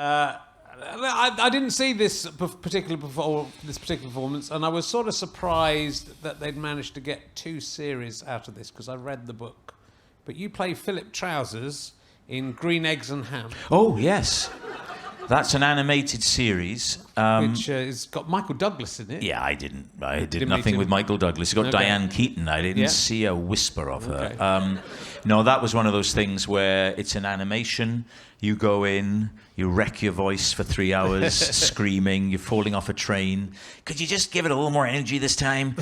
I didn't see this particular performance, and I was sort of surprised that they'd managed to get 2 series out of this because I read the book. But you play Philip Trousers in Green Eggs and Ham. Oh yes, that's an animated series which has got Michael Douglas in it. Yeah, I did nothing with Michael Douglas. It's got Diane Keaton. I didn't see a whisper of her. Okay. No, that was one of those things where it's an animation. You go in, you wreck your voice for 3 hours, screaming, you're falling off a train. Could you just give it a little more energy this time?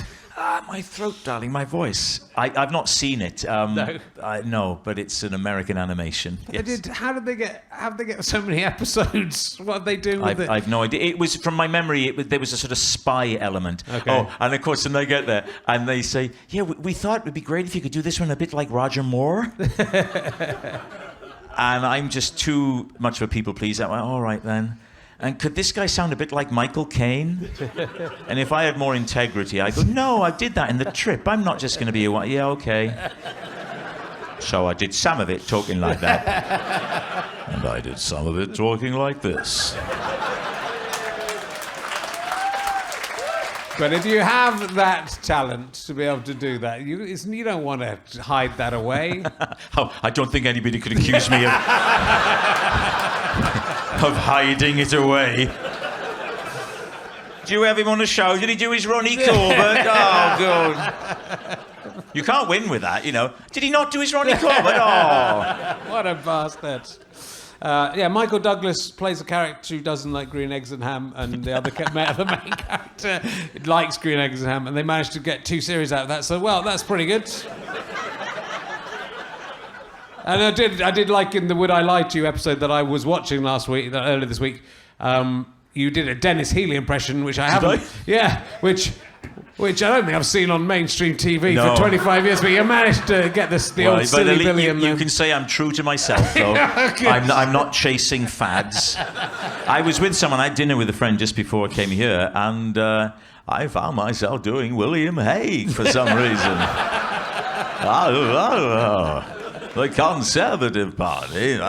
My throat, darling, my voice. I've not seen it. No, but it's an American animation. Yes. How did they get so many episodes? What are they doing with it? I've no idea. It was, from my memory, there was a sort of spy element. Okay. Oh, and of course, when they get there, and they say, yeah, we thought it would be great if you could do this one a bit like Roger Moore. And I'm just too much of a people pleaser. I went, all right then. And could this guy sound a bit like Michael Caine? And if I had more integrity, I go, no, I did that in the Trip. I'm not just going to be a yeah, okay. So I did some of it talking like that. And I did some of it talking like this. But if you have that talent to be able to do that, you don't want to hide that away. Oh, I don't think anybody could accuse me of hiding it away. Do you have him on the show? Did he do his Ronnie Corbett? Oh, God. You can't win with that, you know. Did he not do his Ronnie Corbett? Oh. What a bastard. Michael Douglas plays a character who doesn't like green eggs and ham, and the main character likes green eggs and ham, and they managed to get 2 series out of that. So, well, that's pretty good. And I did like in the Would I Lie to You episode that I was watching earlier this week. You did a Dennis Healy impression, which I haven't. Yeah, which I don't think I've seen on mainstream TV for 25 years, but you managed to get the old silly Billy in there. You can say I'm true to myself, though. I'm not chasing fads. I was with someone, I had dinner with a friend just before I came here, and I found myself doing William Hague for some reason. The Conservative Party, he's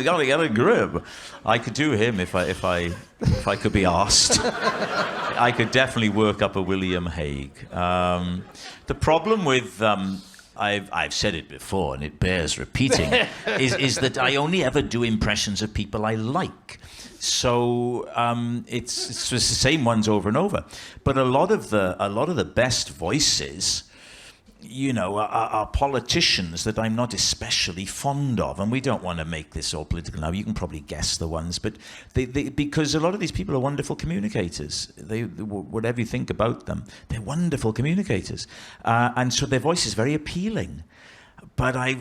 got to get a grip. I could do him if I could be asked. I could definitely work up a William Hague. The problem with I've said it before and it bears repeating is that I only ever do impressions of people I like. So it's the same ones over and over. But a lot of the best voices, you know, are politicians that I'm not especially fond of, and we don't want to make this all political now. You can probably guess the ones, but they because a lot of these people are wonderful communicators. Whatever you think about them, they're wonderful communicators, and so their voice is very appealing. But I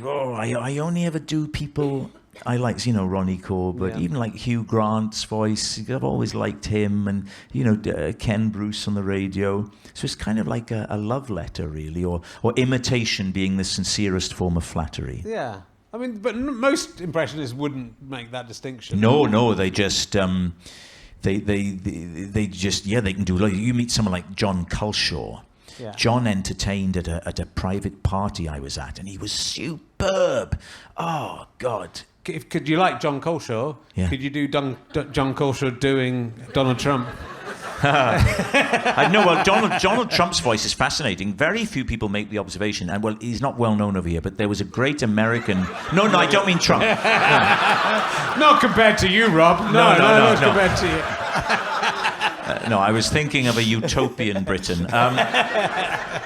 only ever do people I like, you know, Ronnie Corbett, even like Hugh Grant's voice. I've always liked him, and, you know, Ken Bruce on the radio. So it's kind of like a love letter, really, or imitation being the sincerest form of flattery. Yeah. I mean, but most impressionists wouldn't make that distinction. No, they just, they can do, like, you meet someone like John Culshaw. Yeah. John entertained at a private party I was at, and he was superb. Oh, God. Could you like John Culshaw? Yeah. Could you do John Culshaw doing Donald Trump? I know. Well, Donald Trump's voice is fascinating. Very few people make the observation, and well, he's not well known over here, but there was a great American. No, I don't mean Trump. No. Not compared to you, Rob. No, not compared to you. No, I was thinking of a utopian Britain.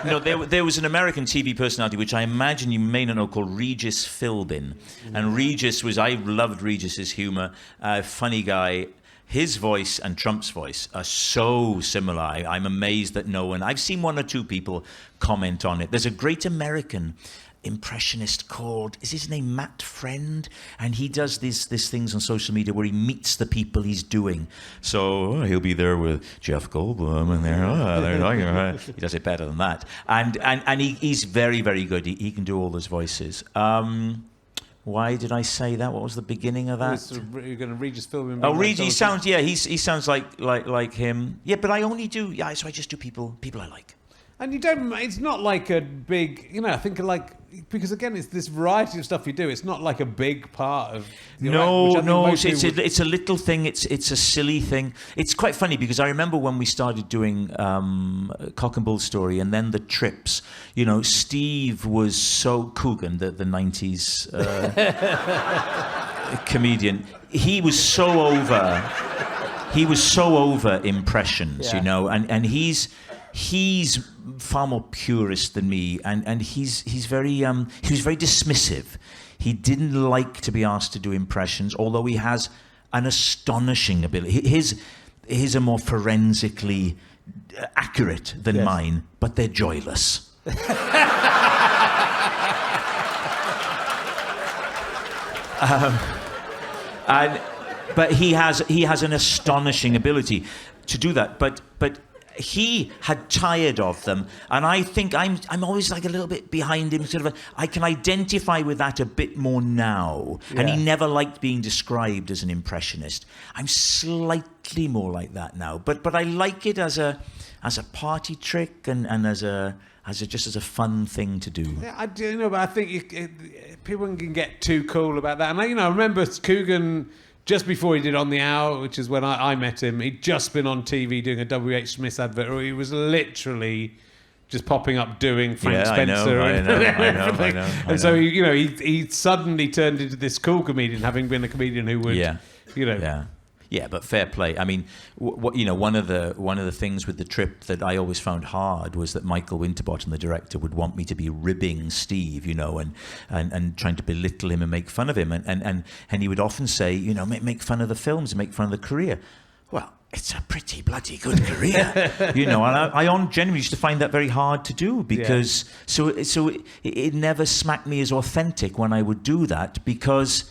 No, there was an American TV personality, which I imagine you may not know, called Regis Philbin. And I loved Regis's humour. Funny guy. His voice and Trump's voice are so similar. I'm amazed that no one... I've seen 1 or 2 people comment on it. There's a great American impressionist called, is his name Matt Friend? And he does these things on social media where he meets the people he's doing. So he'll be there with Jeff Goldblum, and they're talking about... He does it better than that. And he's very, very good. He can do all those voices. Why did I say that? What was the beginning of that? You're going to Regis Philbin. Oh, Regis sounds... Yeah, he sounds like him. Yeah, but I only do... Yeah, so I just do people I like. And you don't. It's not like a big. I think like because again, it's this variety of stuff you do. It's not like a big part of. No. It's a little thing. It's a silly thing. It's quite funny because I remember when we started doing Cock and Bull Story and then the trips. Steve was so Coogan, the 90s comedian. He was so over impressions, and he's far more purist than me, and he was very dismissive. He didn't like to be asked to do impressions, although he has an astonishing ability. His are more forensically accurate than mine, but they're joyless. But he has an astonishing ability to do that. But he had tired of them, and I think I'm always like a little bit behind him. I can identify with that a bit more now. Yeah. And he never liked being described as an impressionist. I'm slightly more like that now, but I like it as a party trick and as a fun thing to do. Yeah, I do know, but I think people can get too cool about that. And I remember Coogan. Just before he did On the Hour, which is when I met him, he'd just been on TV doing a W.H. Smith advert, or he was literally just popping up doing Frank Spencer and everything. And so he suddenly turned into this cool comedian, having been a comedian who would, Yeah, but fair play. I mean, one of the things with the trip that I always found hard was that Michael Winterbottom, the director, would want me to be ribbing Steve, and trying to belittle him and make fun of him, and he would often say, make fun of the films and make fun of the career. Well, it's a pretty bloody good career, and I genuinely used to find that very hard to do because so it never smacked me as authentic when I would do that because.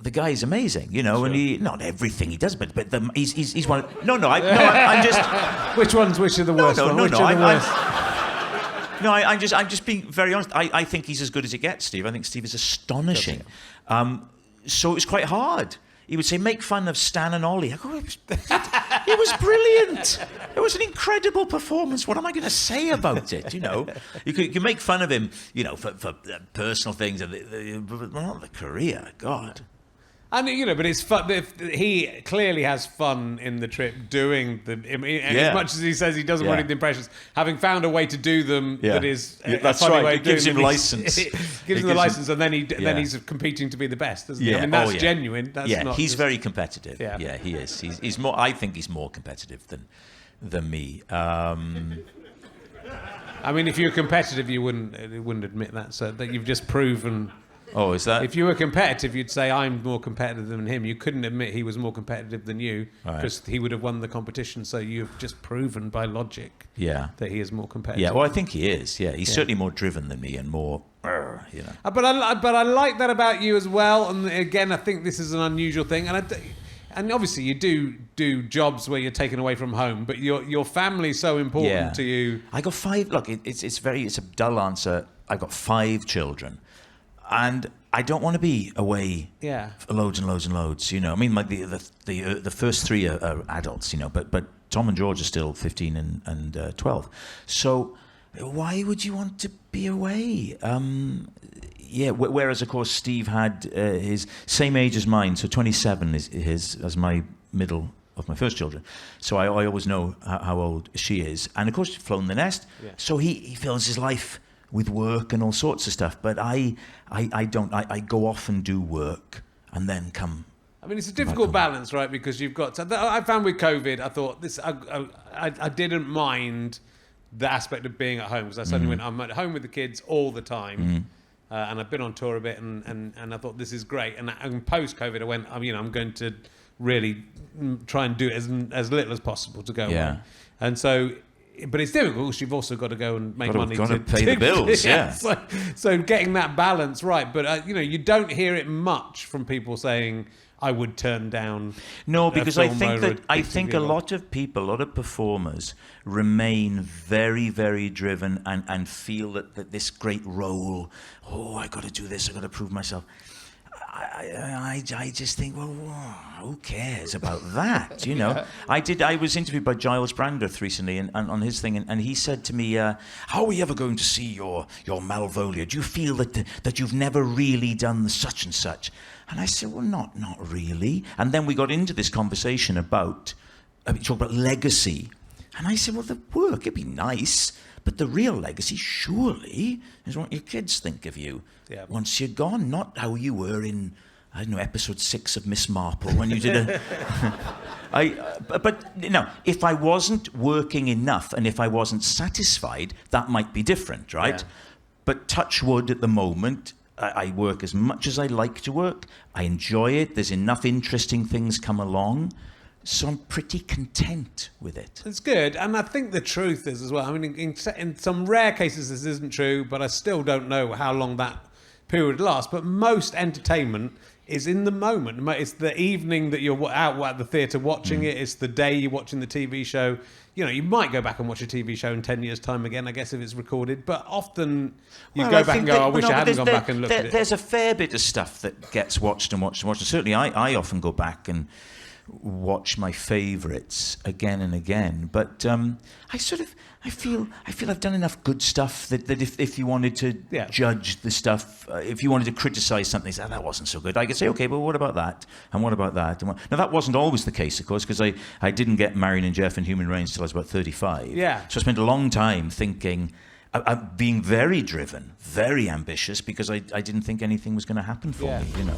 The guy's amazing, sure. And he not everything he does, but he's one. I'm just. Which are the worst? I'm just being very honest. I think he's as good as it gets, Steve. I think Steve is astonishing. So it was quite hard. He would say, make fun of Stan and Ollie. I go, it was brilliant. It was an incredible performance. What am I going to say about it? You can make fun of him, for personal things, but not the career. God. And but it's fun. He clearly has fun in the trip doing as much as he says he doesn't want to do the impressions, having found a way to do them that is a funny way of doing them. Gives him license. Gives him the license, and then he's competing to be the best, doesn't he? I mean, that's genuine. That's not he's just... very competitive. Yeah, he is. He's more. I think he's more competitive than me. I mean, if you were competitive, you wouldn't admit that. So that you've just proven. Oh, is that? If you were competitive, you'd say, I'm more competitive than him. You couldn't admit he was more competitive than you because he would have won the competition. So you've just proven by logic that he is more competitive. Yeah, well, I think he is. Yeah, he's certainly more driven than me and more, But I like that about you as well. And again, I think this is an unusual thing. And obviously you do jobs where you're taken away from home, but your family's so important to you. I got 5. Look, it's a dull answer. I've got 5 children. And I don't want to be away for loads and loads and loads. I mean, like the first 3 are adults. But Tom and George are still 15 and 12. So why would you want to be away? Whereas of course Steve had his same age as mine, so 27 is as my middle of my first children. So I always know how old she is, and of course she's flown the nest. Yeah. So he fills his life with work and all sorts of stuff, but I don't. I go off and do work and then come. I mean, it's a difficult balance, right? Because you've got. I found with COVID, I thought this. I didn't mind the aspect of being at home because I suddenly went. I'm at home with the kids all the time, and I've been on tour a bit, and I thought this is great. And post COVID, I went. I'm going to really try and do it as little as possible to go away. And so. But it's difficult because you've also got to go and make money to pay the bills. So getting that balance right. But you don't hear it much from people saying I would turn down. No, because I think a lot of people, a lot of performers remain very, very driven and feel that this great role. Oh, I got to do this. I got to prove myself. I just think, well, who cares about that, you know? I was interviewed by Giles Brandreth recently and on his thing, and he said to me, how are we ever going to see your Malvolio? Do you feel that you've never really done such and such? And I said, well, not really. And then we got into this conversation about legacy. And I said, well, the work, it'd be nice, but the real legacy, surely, is what your kids think of you once you're gone, not how you were in, I don't know, episode 6 of Miss Marple when you did but, you know, if I wasn't working enough and if I wasn't satisfied, that might be different, right? Yeah. But touch wood at the moment, I work as much as I like to work. I enjoy it. There's enough interesting things come along. So I'm pretty content with it. It's good. And I think the truth is as well, I mean, in some rare cases this isn't true, but I still don't know how long that period lasts. But most entertainment is in the moment. It's the evening that you're out at the theatre watching it. It's the day you're watching the TV show. You know, you might go back and watch a TV show in 10 years' time again, I guess, if it's recorded. But often you go back and go, I wish I hadn't gone back and looked at it. There's a fair bit of stuff that gets watched and watched and watched. And certainly I often go back and watch my favourites again and again. But I feel I've done enough good stuff that if you wanted to judge the stuff, if you wanted to criticise something, say, that wasn't so good, I could say, okay, but what about that? And what about that? Now, that wasn't always the case, of course, because I didn't get Marion and Jeff and Human Reigns till I was about 35. Yeah. So I spent a long time thinking, being very driven, very ambitious, because I didn't think anything was going to happen for me, you know.